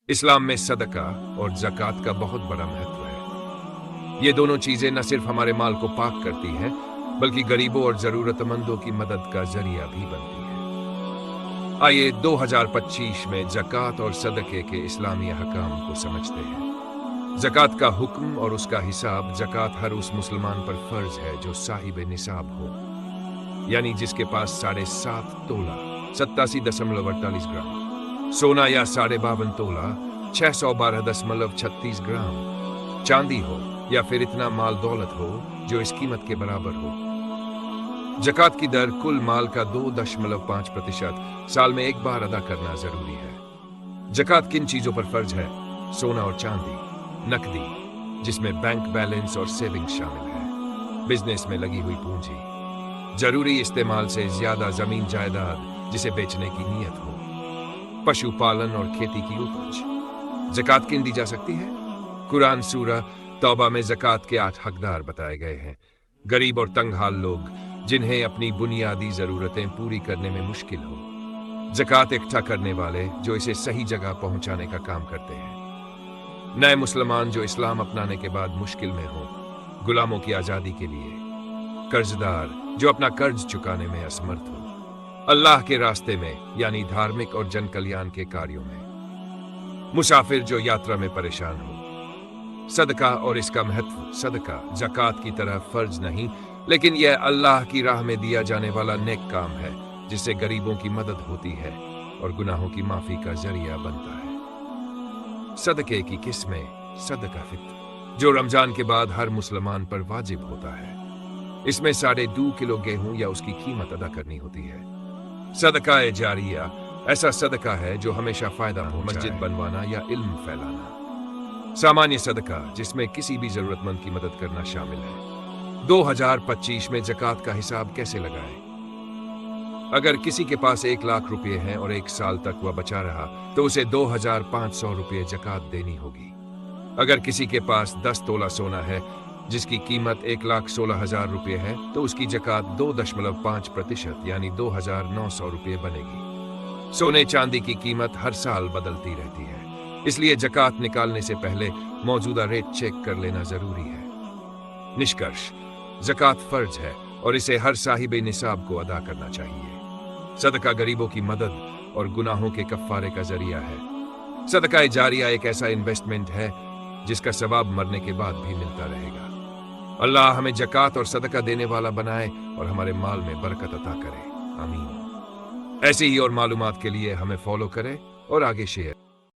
इस्लाम में सदका और ज़कात का बहुत बड़ा महत्व है। ये दोनों चीजें न सिर्फ हमारे माल को पाक करती हैं, बल्कि गरीबों और जरूरतमंदों की मदद का जरिया भी बनती है। आइए 2025 में ज़कात और सदके के इस्लामी अहकाम को समझते हैं। ज़कात का हुक्म और उसका हिसाब। ज़कात हर उस मुसलमान पर फर्ज है जो साहिब निसाब हो, यानी जिसके पास 7.5 तोला 87.48 ग्राम सोना या 52.5 तोला 612.36 ग्राम चांदी हो, या फिर इतना माल दौलत हो जो इस कीमत के बराबर हो। ज़कात की दर कुल माल का 2.5% साल में एक बार अदा करना जरूरी है। ज़कात किन चीजों पर फर्ज है? सोना और चांदी, नकदी जिसमें बैंक बैलेंस और सेविंग्स शामिल है, बिजनेस में लगी हुई पूंजी, जरूरी इस्तेमाल से ज्यादा जमीन जायदाद जिसे बेचने की नीयत हो, पशुपालन और खेती की उपज। ज़कात किन दी जा सकती है? कुरान सूरा तौबा में ज़कात के 8 हकदार बताए गए हैं। गरीब और तंगहाल लोग जिन्हें अपनी बुनियादी जरूरतें पूरी करने में मुश्किल हो। ज़कात इकट्ठा करने वाले जो इसे सही जगह पहुंचाने का काम करते हैं। नए मुसलमान जो इस्लाम अपनाने के बाद मुश्किल में हो। गुलामों की आजादी के लिए। कर्जदार जो अपना कर्ज चुकाने में असमर्थ हो। अल्लाह के रास्ते में यानी धार्मिक और जन कल्याण के कार्यों में। मुसाफिर जो यात्रा में परेशान हो। सदका और इसका महत्व। सदका ज़कात की तरह फर्ज नहीं, लेकिन यह अल्लाह की राह में दिया जाने वाला नेक काम है जिससे गरीबों की मदद होती है और गुनाहों की माफी का जरिया बनता है। सदके की किस्में। सदका फित्र जो रमजान के बाद हर मुसलमान पर वाजिब होता है। इसमें 2.5 किलो गेहूं या उसकी कीमत अदा करनी होती है। सदका जारिया ऐसा सदका है जो हमेशा फायदा हो, मस्जिद बनवाना या इल्म फैलाना। सामान्य सदका जिसमें किसी भी जरूरतमंद की मदद करना शामिल है। 2025 में ज़कात का हिसाब कैसे लगाएं? अगर किसी के पास 1 लाख रुपए हैं और 1 साल तक वह बचा रहा तो उसे 2,500 रुपये ज़कात देनी होगी। अगर किसी के पास 10 तोला सोना है जिसकी कीमत 1,16,000 रुपये है तो उसकी ज़कात 2.5% यानी 2,900 रुपये बनेगी। सोने चांदी की कीमत हर साल बदलती रहती है, इसलिए ज़कात निकालने से पहले मौजूदा रेट चेक कर लेना जरूरी है। निष्कर्ष, ज़कात फर्ज है और इसे हर साहिब निसाब को अदा करना चाहिए। सदका गरीबों की मदद और गुनाहों के कफ्फारे का जरिया है। सदका जारिया एक ऐसा इन्वेस्टमेंट है जिसका सवाब मरने के बाद भी मिलता रहेगा। अल्लाह हमें ज़कात और सदका देने वाला बनाए और हमारे माल में बरकत अता करे। आमीन। ऐसी ही और मालूमात के लिए हमें फॉलो करें और आगे शेयर